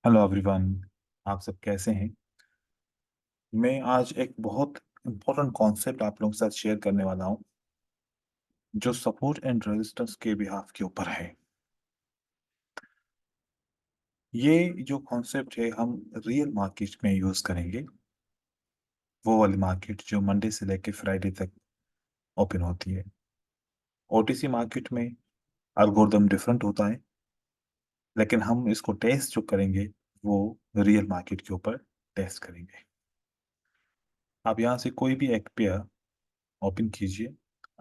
Hello everyone. आप सब कैसे हैं? मैं आज एक बहुत इम्पोर्टेंट कॉन्सेप्ट आप लोगों के साथ शेयर करने वाला हूं, जो सपोर्ट एंड रेजिस्टेंस के बिहाफ के ऊपर है। ये जो कॉन्सेप्ट है हम रियल मार्केट में यूज करेंगे, वो वाली मार्केट जो मंडे से लेकर फ्राइडे तक ओपन होती है। ओटीसी मार्केट में एल्गोरिदम डिफरेंट होता है, लेकिन हम इसको टेस्ट जो करेंगे वो रियल मार्केट के ऊपर टेस्ट करेंगे। आप यहाँ से कोई भी एक पेयर ओपन कीजिए।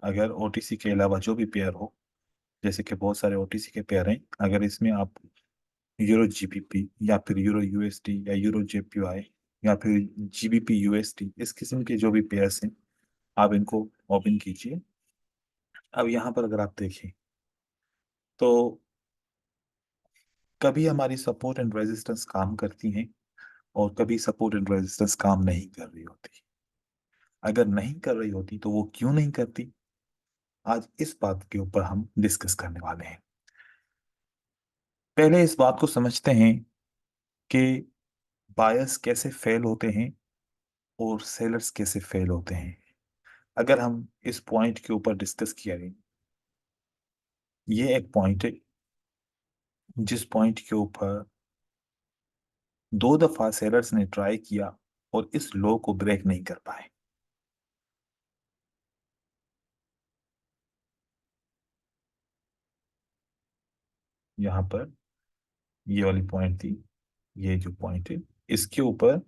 अगर ओटीसी के अलावा जो भी पेयर हो, जैसे कि बहुत सारे ओटीसी के पेयर हैं, अगर इसमें आप यूरो जीबीपी या फिर यूरो यूएसडी या यूरो जेपीवाई या फिर जीबीपी यूएसडी, इस किस्म के जो भी पेयर्स हैं, आप इनको ओपन कीजिए। अब यहाँ पर अगर आप देखें तो कभी हमारी सपोर्ट एंड रेजिस्टेंस काम करती हैं और कभी सपोर्ट एंड रेजिस्टेंस काम नहीं कर रही होती। अगर नहीं कर रही होती तो वो क्यों नहीं करती, आज इस बात के ऊपर हम डिस्कस करने वाले हैं। पहले इस बात को समझते हैं कि बायर्स कैसे फेल होते हैं और सेलर्स कैसे फेल होते हैं। अगर हम इस पॉइंट के ऊपर डिस्कस किया है, ये एक पॉइंट है जिस पॉइंट के ऊपर दो दफा सेलर्स ने ट्राई किया और इस लो को ब्रेक नहीं कर पाए। यहाँ पर ये वाली पॉइंट थी, ये जो पॉइंट है इसके ऊपर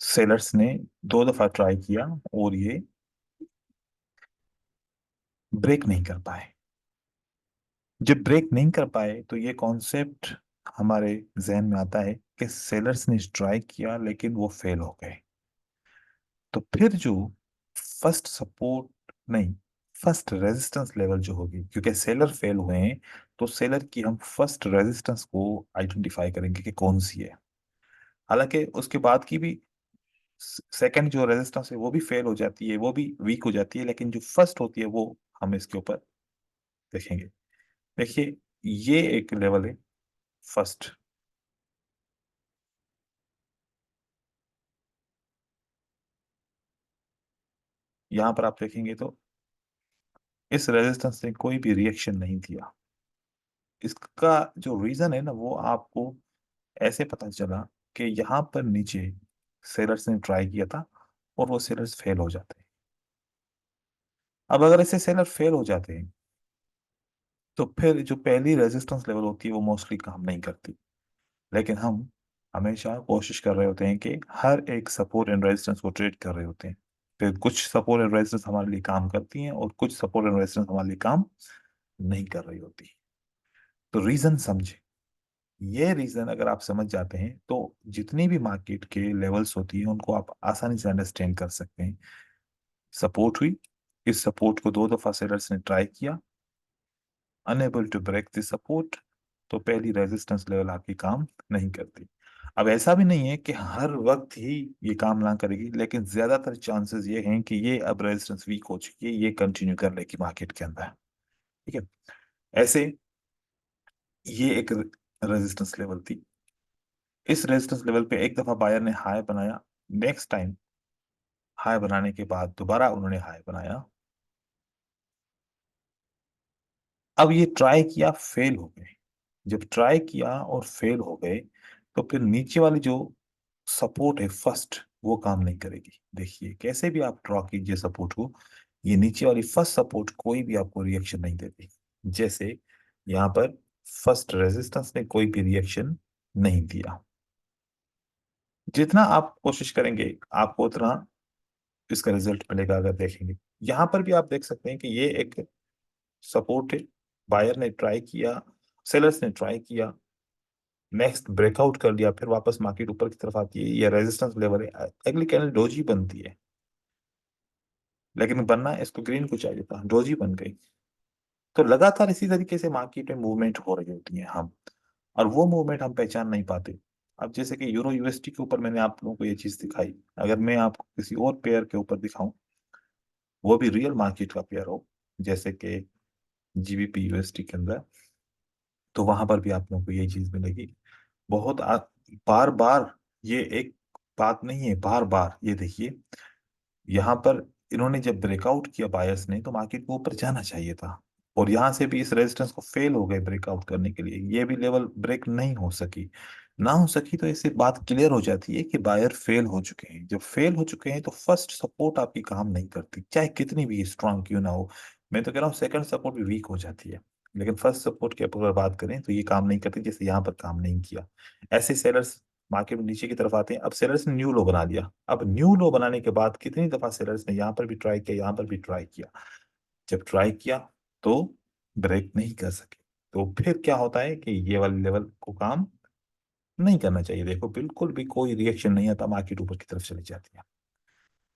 सेलर्स ने दो दफा ट्राई किया और ये ब्रेक नहीं कर पाए। जब ब्रेक नहीं कर पाए तो ये कॉन्सेप्ट हमारे जहन में आता है कि सेलर्स ने ट्राई किया लेकिन वो फेल हो गए। तो फिर जो फर्स्ट सपोर्ट नहीं, फर्स्ट रेजिस्टेंस लेवल जो होगी, क्योंकि सेलर फेल हुए हैं, तो सेलर की हम फर्स्ट रेजिस्टेंस को आइडेंटिफाई करेंगे कि कौन सी है। हालांकि उसके बाद की भी सेकंड जो रेजिस्टेंस है वो भी फेल हो जाती है, वो भी वीक हो जाती है, लेकिन जो फर्स्ट होती है वो हम इसके ऊपर देखेंगे। देखिए, ये एक लेवल है फर्स्ट। यहाँ पर आप देखेंगे तो इस रेजिस्टेंस ने कोई भी रिएक्शन नहीं दिया। इसका जो रीजन है ना, वो आपको ऐसे पता चला कि यहाँ पर नीचे सेलर्स ने ट्राई किया था और वो सेलर्स फेल हो जाते हैं। अब अगर ऐसे सेलर फेल हो जाते हैं तो फिर जो पहली रेजिस्टेंस लेवल होती है वो मोस्टली काम नहीं करती। लेकिन हम हमेशा कोशिश कर रहे होते हैं कि हर एक सपोर्ट एंड रेजिस्टेंस को ट्रेड कर रहे होते हैं। फिर कुछ सपोर्ट एंड रेजिस्टेंस हमारे लिए काम करती हैं और कुछ सपोर्ट एंड रेजिस्टेंस हमारे लिए काम नहीं कर रही होती। तो रीजन समझे। ये रीजन अगर आप समझ जाते हैं तो जितनी भी मार्केट के लेवल्स होती हैं उनको आप आसानी से अंडरस्टैंड कर सकते हैं। सपोर्ट हुई, इस सपोर्ट को दो दफा सेलर्स ने ट्राई किया, unable to break the support, तो पहली रेजिस्टेंस लेवल आपकी काम नहीं करती। अब ऐसा भी नहीं है कि हर वक्त ही ये काम ना करेगी, लेकिन ज्यादातर चांसेस ये हैं कि ये अब रेजिस्टेंस वीक हो चुकी है, ये कंटिन्यू कर लेगी मार्केट के अंदर। ठीक है। ऐसे ये एक रेजिस्टेंस लेवल थी। इस रेजिस्टेंस लेवल पे एक दफा बायर ने हाई बनाया, नेक्स्ट टाइम हाई बनाने के बाद दोबारा उन्होंने हाई बनाया। अब ये ट्राई किया, फेल हो गए। जब ट्राई किया और फेल हो गए तो फिर नीचे वाली जो सपोर्ट है फर्स्ट, वो काम नहीं करेगी। देखिए कैसे भी आप ड्रॉ कीजिए सपोर्ट को, ये नीचे वाली फर्स्ट सपोर्ट कोई भी आपको रिएक्शन नहीं देती। जैसे यहाँ पर फर्स्ट रेजिस्टेंस ने कोई भी रिएक्शन नहीं दिया। जितना आप कोशिश करेंगे आपको उतना इसका रिजल्ट मिलेगा। अगर देखेंगे यहाँ पर भी आप देख सकते हैं कि ये एक सपोर्ट है, बायर ने ट्राई किया, सेलर्स ने ट्राई किया, नेक्स्ट ब्रेकआउट कर लिया, फिर वापस मार्केट ऊपर की तरफ आती है, ये रेजिस्टेंस लेवल है। अगली कैंडल डोजी बनती है, लेकिन बनना इसको ग्रीन को चाहिए था, डोजी बन गई। तो लगातार इसी तरीके से मार्केट में मूवमेंट हो रही होती है हम, और वो मूवमेंट हम पहचान नहीं पाते। अब जैसे कि यूरो यूएसटी के ऊपर मैंने आप लोगों को ये चीज दिखाई, अगर मैं आपको किसी और पेयर के ऊपर दिखाऊं, वो भी रियल मार्केट का पेयर हो, जैसे कि जीबीपी यूएसटी के अंदर, तो वहां पर भी आप लोगों को यही चीज मिलेगी। बहुत बार बार, ये एक बात नहीं है, बार बार ये देखिए, यहाँ पर इन्होंने जब ब्रेकआउट किया बायर्स ने, तो मार्केट को ऊपर जाना चाहिए था। और यहाँ से भी इस रेजिस्टेंस को फेल हो गए ब्रेकआउट करने के लिए, ये भी लेवल ब्रेक नहीं हो सकी। ना हो सकी तो इससे बात क्लियर हो जाती है कि बायर फेल हो चुके हैं। जब फेल हो चुके हैं तो फर्स्ट सपोर्ट आपकी काम नहीं करती, चाहे कितनी भी स्ट्रांग क्यों ना हो। मैं तो कह रहा हूँ सेकंड सपोर्ट भी वीक हो जाती है, लेकिन फर्स्ट सपोर्ट की अगर बात करें तो ये काम नहीं करती, जैसे यहाँ पर काम नहीं किया। ऐसे सेलर्स मार्केट में नीचे की तरफ आते हैं। अब सेलर्स ने न्यू लो बना दिया। अब न्यू लो बनाने के बाद कितनी दफा सेलर्स ने यहाँ पर भी ट्राई किया, यहाँ पर भी ट्राई किया। जब ट्राई किया तो ब्रेक नहीं कर सके, तो फिर क्या होता है कि ये वाले लेवल को काम नहीं करना चाहिए। देखो बिल्कुल भी कोई रिएक्शन नहीं आता, मार्केट ऊपर की तरफ चली जाती है।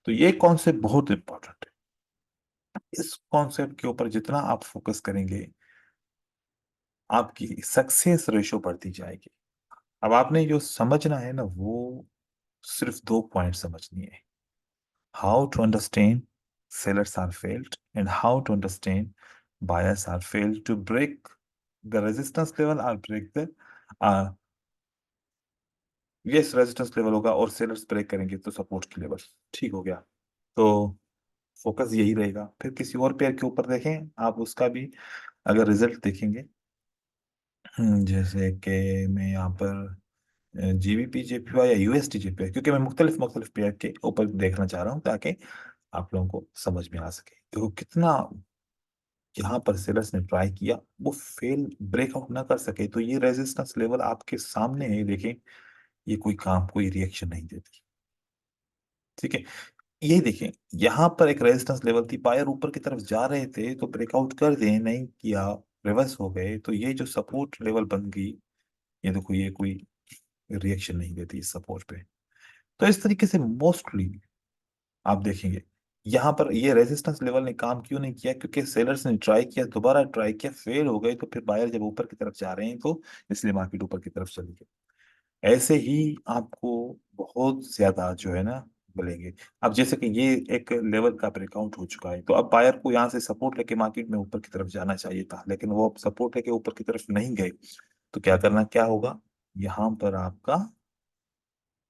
तो ये कॉन्सेप्ट बहुत इंपॉर्टेंट है। इस कॉन्सेप्ट के ऊपर जितना आप फोकस करेंगे, आपकी सक्सेस रेशो बढ़ती जाएगी। अब आपने जो समझना है ना, वो सिर्फ दो पॉइंट समझनी है: how to understand sellers are failed and how to understand buyers are failed to break the resistance level or break the uh, yes resistance level होगा, और सेलर्स ब्रेक करेंगे तो सपोर्ट की लेवल। ठीक हो गया। तो फोकस यही रहेगा। फिर किसी और पेयर के ऊपर देखें आप, उसका भी अगर रिजल्ट देखेंगे, जैसे कि मैं यहाँ पर जीबीपी जेपीवाई या यूएसडी जेपीवाई, क्योंकि मैं मुख्तलिफ मुख्तलिफ पेयर के ऊपर देखना चाह रहा हूँ ताकि आप लोगों को समझ में आ सके। देखो कितना यहाँ पर सेलर्स ने ट्राई किया, वो फेल ब्रेकआउट ना कर सके, तो ये रेजिस्टेंस लेवल आपके सामने है, देखें। ये कोई काम, कोई रिएक्शन नहीं देती। ठीक है। ये देखें, यहाँ पर एक रेजिस्टेंस लेवल थी, बायर ऊपर की तरफ जा रहे थे तो ब्रेकआउट कर दे, नहीं किया, रिवर्स हो गए, तो ये जो सपोर्ट लेवल बन गई, ये देखो ये कोई रिएक्शन नहीं देती इस सपोर्ट पे। तो इस तरीके से मोस्टली आप देखेंगे यहाँ पर ये रेजिस्टेंस लेवल ने काम क्यों नहीं किया, क्योंकि सेलर्स ने ट्राई किया, दोबारा ट्राई किया, फेल हो गए, तो फिर बायर जब ऊपर की तरफ जा रहे हैं तो इसलिए मार्केट ऊपर की तरफ चली गई। ऐसे ही आपको बहुत ज्यादा जो है ना मिलेंगे। अब जैसे कि ये एक लेवल का ब्रेकआउट हो चुका है, तो अब बायर को यहाँ से सपोर्ट लेके मार्केट में ऊपर की तरफ जाना चाहिए था, लेकिन वो अब सपोर्ट लेके ऊपर की तरफ नहीं गए। तो क्या करना, क्या होगा, यहाँ पर आपका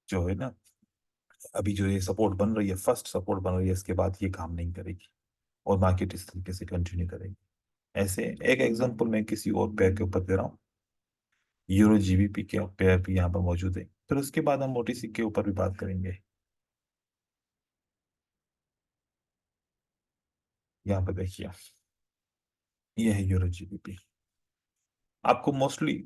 जो है ना, अभी जो ये सपोर्ट बन रही है, फर्स्ट सपोर्ट बन रही है, इसके बाद ये काम नहीं करेगी और मार्केट इस तरीके से कंटिन्यू करेगी। ऐसे एक एग्जांपल मैं किसी और पेयर के ऊपर दे रहा हूँ, यूरो जीबीपी के पेयर भी यहाँ पर मौजूद है। फिर उसके बाद हम ओटीसी के ऊपर भी बात करेंगे। यहाँ पर देखिए, ये है यूरो जीबीपी। आपको मोस्टली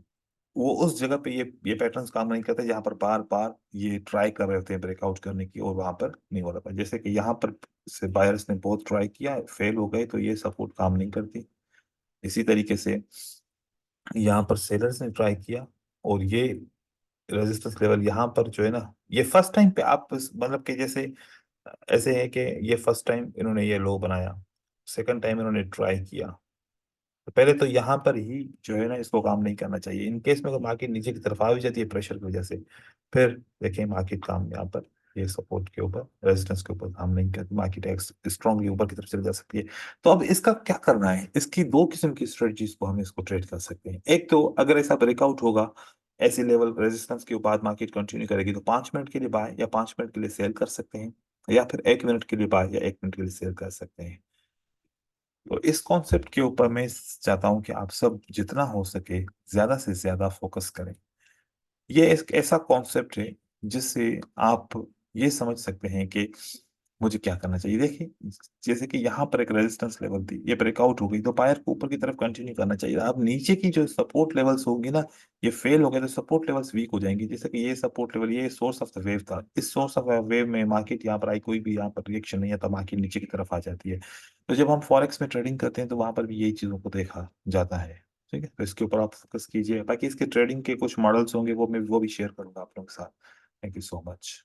वो उस जगह पे ये पैटर्न्स काम नहीं करते जहां पर बार बार ये ट्राई कर रहे थे ब्रेकआउट करने की और वहां पर नहीं हो रहा था। जैसे कि यहाँ पर से बायर्स ने बहुत ट्राई किया, फेल हो गए, तो ये सपोर्ट काम नहीं करती। इसी तरीके से यहाँ पर सेलर्स ने ट्राई किया, और ये रेजिस्टेंस लेवल यहाँ पर जो है ना, ये फर्स्ट टाइम पे आप मतलब कि जैसे ऐसे है कि ये फर्स्ट टाइम इन्होंने ये लो बनाया, सेकंड टाइम इन्होंने ट्राई किया, तो पहले तो यहाँ पर ही जो है ना इसको काम नहीं करना चाहिए। इन केस में अगर मार्केट नीचे की तरफ आ भी जाती है प्रेशर की वजह से, फिर देखें मार्केट काम यहाँ पर ये सपोर्ट के ऊपर, रेजिस्टेंस के ऊपर काम नहीं करती, मार्केट स्ट्रांगली ऊपर की तरफ चली जा सकती है। तो अब इसका क्या करना है, इसकी दो किस्म की स्ट्रेटजीज को हम इसको ट्रेड कर सकते हैं। एक तो अगर ऐसा ब्रेकआउट होगा, ऐसे लेवल रेजिस्टेंस के बाद मार्केट कंटिन्यू करेगी, तो 5 मिनट के लिए बाय या 5 मिनट के लिए सेल कर सकते हैं, या फिर 1 मिनट के लिए बाय या 1 मिनट के लिए सेल कर सकते हैं। तो इस कॉन्सेप्ट के ऊपर मैं चाहता हूं कि आप सब जितना हो सके ज्यादा से ज्यादा फोकस करें। ये एक ऐसा कॉन्सेप्ट है जिससे आप ये समझ सकते हैं कि मुझे क्या करना चाहिए। देखिए, जैसे कि यहाँ पर एक रेजिस्टेंस लेवल थी, ये ब्रेकआउट हो गई, तो बायर को ऊपर की तरफ कंटिन्यू करना चाहिए। अब नीचे की जो सपोर्ट लेवल्स होगी ना, ये फेल हो गए तो सपोर्ट लेवल्स वीक हो जाएंगे। जैसे कि ये सपोर्ट लेवल, ये सोर्स ऑफ द वेव था, इस सोर्स ऑफ द वेव में मार्केट यहाँ पर आई, कोई भी यहाँ पर रिएक्शन नहीं आता, मार्केट नीचे की तरफ आ जाती है। तो जब हम फॉरेक्स में ट्रेडिंग करते हैं तो वहां पर भी यही चीजों को देखा जाता है। ठीक है, तो इसके ऊपर आप फोकस कीजिए। बाकी इसके ट्रेडिंग के कुछ मॉडल्स होंगे, वो मैं वो भी शेयर करूंगा आप लोगों के साथ। Thank you so much.